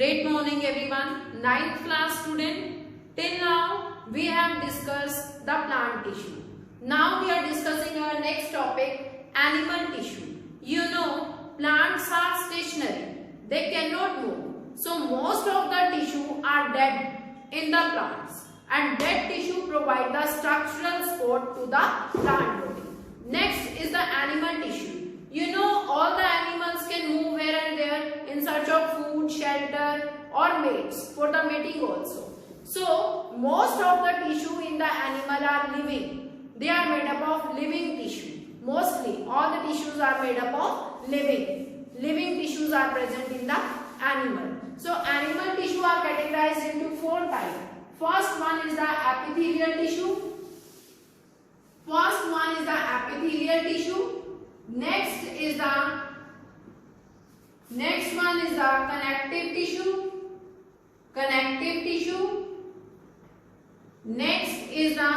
Great morning everyone. Ninth class student. Till now we have discussed the plant tissue. Now we are discussing our next topic, animal tissue. You know, plants are stationary. They cannot move. So most of the tissue are dead in the plants. And dead tissue provide the structural support to the plant body. Next is the animal tissue. You know, all the animals can move here and there in search of food, shelter or mates, for the mating also. So, most of the tissue in the animal are living. They are made up of living tissue. Mostly, all the tissues are made up of living. Living tissues are present in the animal. So, animal tissue are categorized into four types. First one is the epithelial tissue. First one is the epithelial tissue. Next one is the connective tissue. Connective tissue. Next is the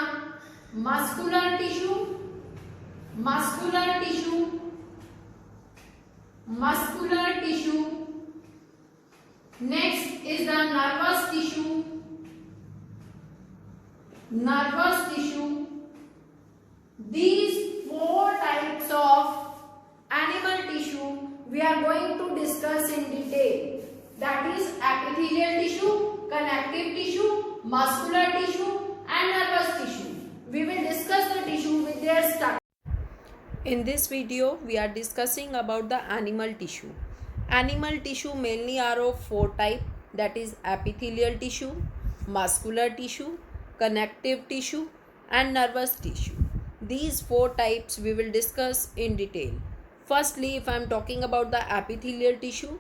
muscular tissue. Muscular tissue. Muscular tissue. Next is the nervous tissue. Nervous tissue. These four types of animal tissue we are going to discuss in detail. That is epithelial tissue, connective tissue, muscular tissue and nervous tissue. We will discuss the tissue with their structure. In this video, we are discussing about the animal tissue. Animal tissue mainly are of four types, that is epithelial tissue, muscular tissue, connective tissue and nervous tissue. These four types we will discuss in detail. Firstly, if I am talking about the epithelial tissue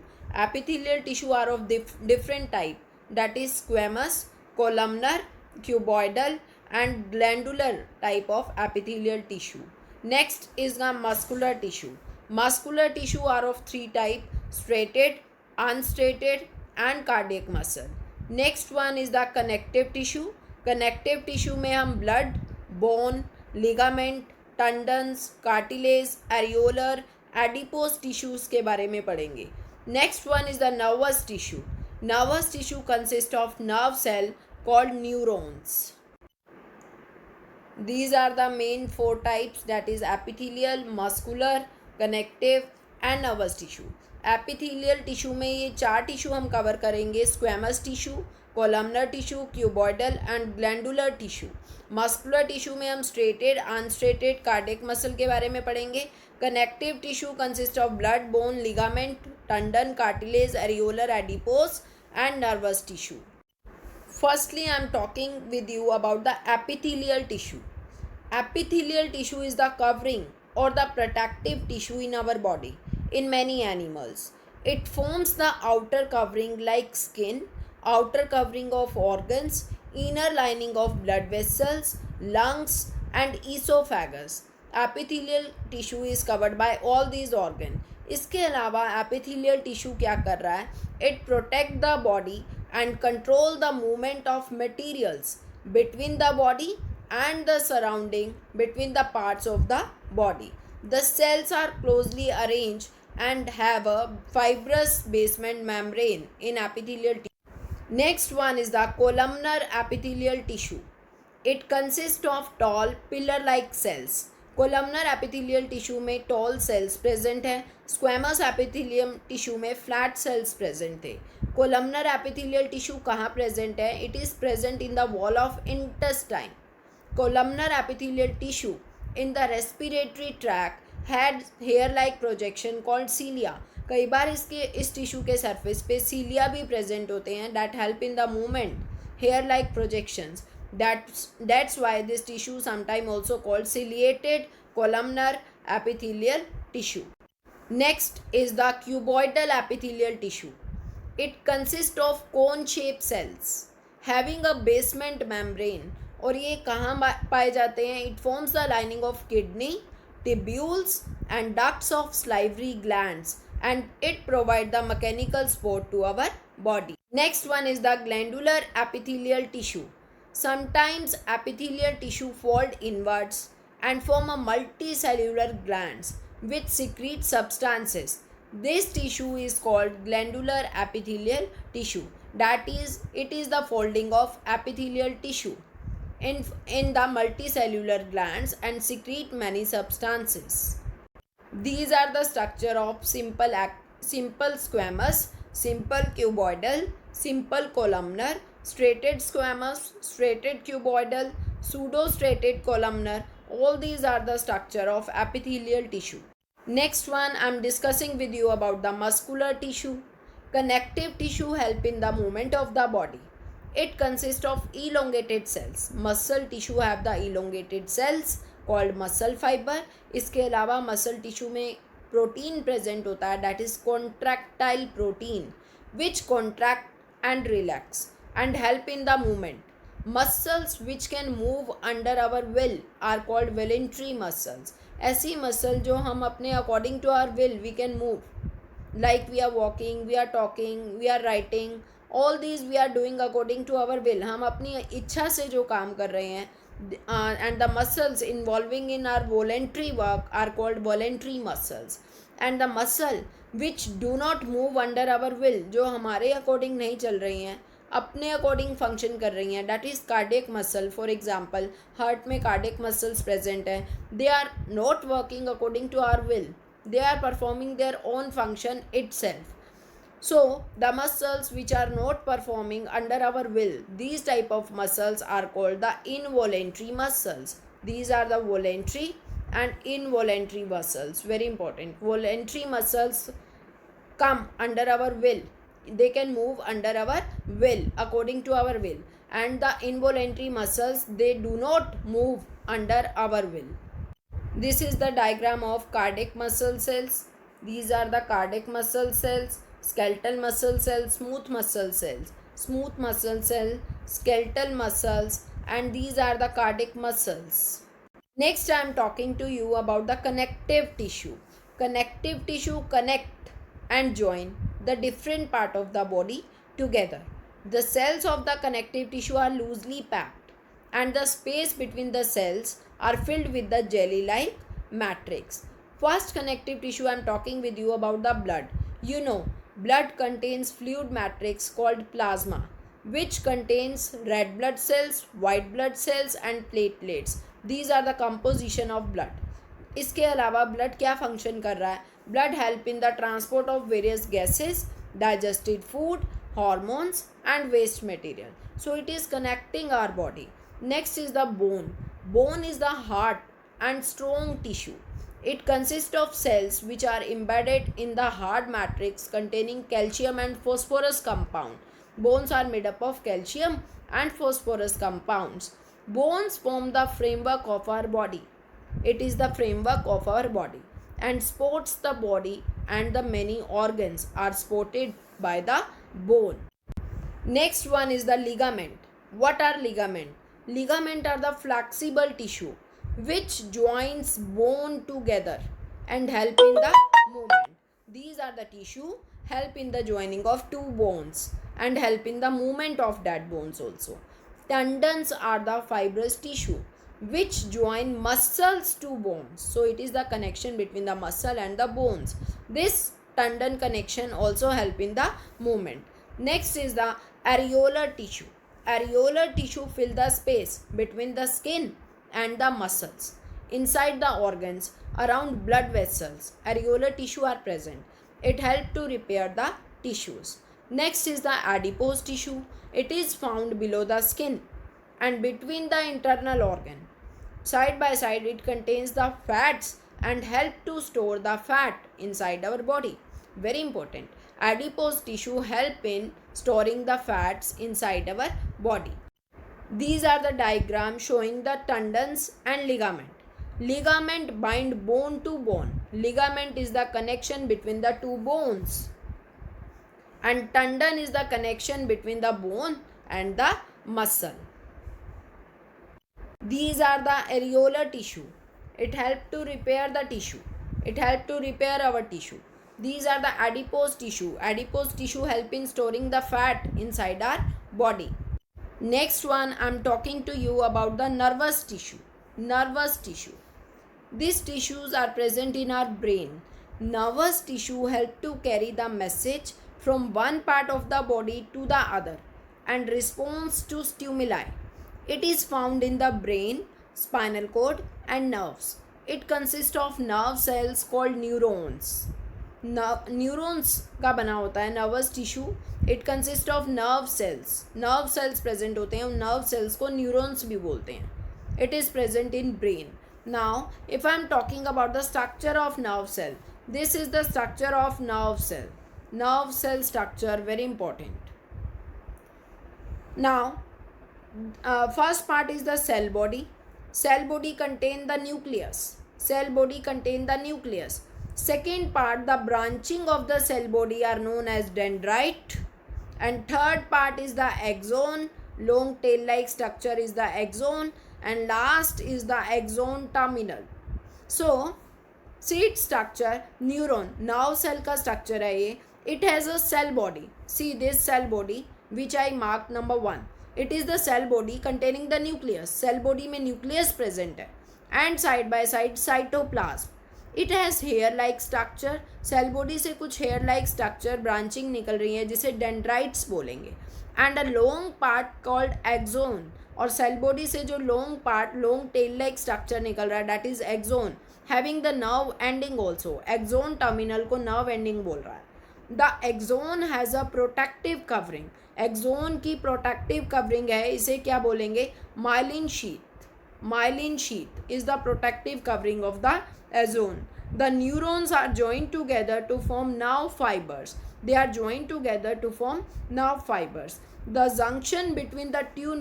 are of different type, that is squamous, columnar, cuboidal and glandular type of epithelial tissue. Next is the muscular tissue. Muscular tissue are of three type, striated, unstriated and cardiac muscle. Next one is the connective tissue. Connective tissue में हम blood, bone, ligament, tendons, cartilage, areolar, adipose tissues के बारे में पढ़ेंगे. Next one is the nervous tissue. Nervous tissue consists of nerve cell called neurons. These are the main four types, that is epithelial, muscular, connective and nervous tissue. Epithelial tissue में ये चार tissue हम cover करेंगे, squamous tissue, columnar tissue, cuboidal and glandular tissue. Muscular tissue में हम striated, unstriated, cardiac muscle के बारे में पढ़ेंगे. Connective tissue consist of blood, bone, ligament, Tandon, cartilage, areolar, adipose and nervous tissue. Firstly, I am talking with you about the epithelial tissue. Epithelial tissue is the covering or the protective tissue in our body in many animals. It forms the outer covering like skin, outer covering of organs, inner lining of blood vessels, lungs and esophagus. Epithelial tissue is covered by all these organs. इसके अलावा epithelial tissue क्या कर रहा है? It protect the body and control the movement of materials between the body and the surrounding, between the parts of the body. The cells are closely arranged and have a fibrous basement membrane in epithelial tissue. Next one is the columnar epithelial tissue. It consists of tall pillar-like cells. Columnar epithelial tissue में tall cells present है. Squamous epithelium tissue में flat cells present है. Columnar epithelial tissue कहाँ present है? It is present in the wall of intestine. Columnar epithelial tissue in the respiratory tract had hair like projection called cilia. कई बार इस tissue के surface पे सीलिया भी प्रेजेंट होते हैं, that help in the movement, hair like projections. That's why this tissue sometimes also called ciliated columnar epithelial tissue. Next is the cuboidal epithelial tissue. It consists of cone-shaped cells having a basement membrane. और ये कहाँ पाए जाते हैं? It forms the lining of kidney, tubules and ducts of salivary glands and it provides the mechanical support to our body. Next one is the glandular epithelial tissue. Sometimes epithelial tissue fold inwards and form a multicellular glands which secrete substances. This tissue is called glandular epithelial tissue. That is, it is the folding of epithelial tissue in the multicellular glands and secrete many substances. These are the structure of simple squamous, simple cuboidal, simple columnar, striated squamous, striated cuboidal, pseudostriated columnar. All these are the structure of epithelial tissue. Next one, I am discussing with you about the muscular tissue. Connective tissue help in the movement of the body. It consists of elongated cells. Muscle tissue have the elongated cells called muscle fiber. इसके अलावा muscle tissue में protein present होता है, that is contractile protein, which contract and relax and help in the movement. Muscles which can move under our will are called voluntary muscles. ऐसी muscle जो हम अपने according to our will we can move, like we are walking, we are talking, we are writing, all these we are doing according to our will. हम अपनी इच्छा से जो काम कर रहे हैं, and the muscles involving in our voluntary work are called voluntary muscles. And the muscle which do not move under our will, जो हमारे according नहीं चल रही हैं, अपने अकॉर्डिंग फंक्शन कर रही हैं, that is cardiac muscle. For example heart में कार्डियक मसल्स प्रेजेंट हैं, they are not working according to our will, they are performing their own function itself. So the muscles which are not performing under our will, these type of muscles are called the involuntary muscles. These are the voluntary and involuntary muscles. Very important. Voluntary muscles come under our will, they can move under our will, according to our will, and the involuntary muscles, they do not move under our will. This is the diagram of cardiac muscle cells. These are the cardiac muscle cells, skeletal muscle cells, smooth muscle cells, smooth muscle cell, skeletal muscles, and these are the cardiac muscles. Next I am talking to you about the connective tissue. Connective tissue connect and join the different part of the body together. The cells of the connective tissue are loosely packed and the space between the cells are filled with the jelly-like matrix. First connective tissue I am talking with you about the blood. You know, blood contains fluid matrix called plasma, which contains red blood cells, white blood cells and platelets. These are the composition of blood. इसके अलावा blood क्या function कर रहा है? Blood help in the transport of various gases, digested food, hormones and waste material. So it is connecting our body. Next is the bone. Bone is the hard and strong tissue. It consists of cells which are embedded in the hard matrix containing calcium and phosphorus compound. Bones are made up of calcium and phosphorus compounds. Bones form the framework of our body. It is the framework of our body and supports the body, and the many organs are supported by the bone. Next one is the ligament. What are ligament? Ligament are the flexible tissue which joins bone together and help in the movement. These are the tissue help in the joining of two bones and help in the movement of that bones also. Tendons are the fibrous tissue which join muscles to bones. So it is the connection between the muscle and the bones. This tendon connection also help in the movement. Next is the areolar tissue. Areolar tissue fill the space between the skin and the muscles. Inside the organs, around blood vessels, areolar tissue are present. It helps to repair the tissues. Next is the adipose tissue. It is found below the skin and between the internal organ. Side by side, it contains the fats and help to store the fat inside our body. Very important. Adipose tissue help in storing the fats inside our body. These are the diagrams showing the tendons and ligament. Ligament bind bone to bone. Ligament is the connection between the two bones. And tendon is the connection between the bone and the muscle. These are the areolar tissue. It helps to repair the tissue. It helps to repair our tissue. These are the adipose tissue. Adipose tissue help in storing the fat inside our body. Next one, I am talking to you about the nervous tissue. Nervous tissue. These tissues are present in our brain. Nervous tissue help to carry the message from one part of the body to the other and responds to stimuli. It is found in the brain, spinal cord and nerves. It consists of nerve cells called neurons. Neurons का बना होता है nervous tissue. It consists of nerve cells. Nerve cells present होते हैं, nerve cells को neurons भी बोलते हैं. It is present in brain. Now if I am talking about the structure of nerve cell, this is the structure of nerve cell. Nerve cell structure, very important. Now first part is the cell body. Cell body contain the nucleus. Cell body contain the nucleus. Second part, the branching of the cell body are known as dendrite. And third part is the axon. Long tail like structure is the axon. And last is the axon terminal. So seed structure, neuron, nerve cell का structure है ये. It has a cell body. See this cell body which I marked number 1. It is the cell body containing the nucleus. Cell body में nucleus present है. And side by side cytoplasm. It has hair like structure. Cell body से कुछ hair like structure branching निकल रही है जिसे dendrites बोलेंगे. And a long part called axon. और cell body से जो long part, long tail like structure निकल रहा है, that is axon. Having the nerve ending also. Axon terminal को nerve ending बोल रहा है. The axon has a protective covering. Axon की protective covering है, इसे क्या बोलेंगे? Myelin sheath. Myelin sheath is the protective covering of the axon. The neurons are joined together to form nerve fibers. They are joined together to form nerve fibers. The junction between the two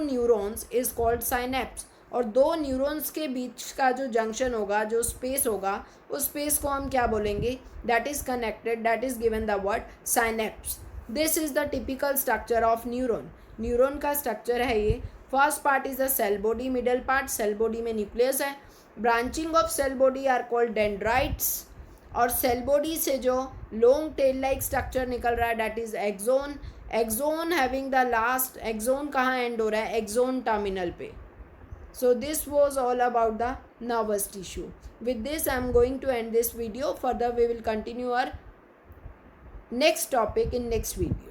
neurons is called synapse. और दो neurons के बीच का जो junction होगा, जो space होगा, उस space को हम क्या बोलेंगे? That is connected, that is given the word synapse. This is the typical structure of neuron. Neuron का स्ट्रक्चर है ये. First part is the cell body, middle part cell body में न्यूक्लियस है. Branching of cell body are called dendrites. और cell body से जो long tail like structure निकल रहा है, that is axon. Axon having the last, axon कहाँ end हो रहा है? एक्सोन टर्मिनल पे. So this was all about the nervous tissue. With this I am going to end this video. Further we will continue our next topic in next video.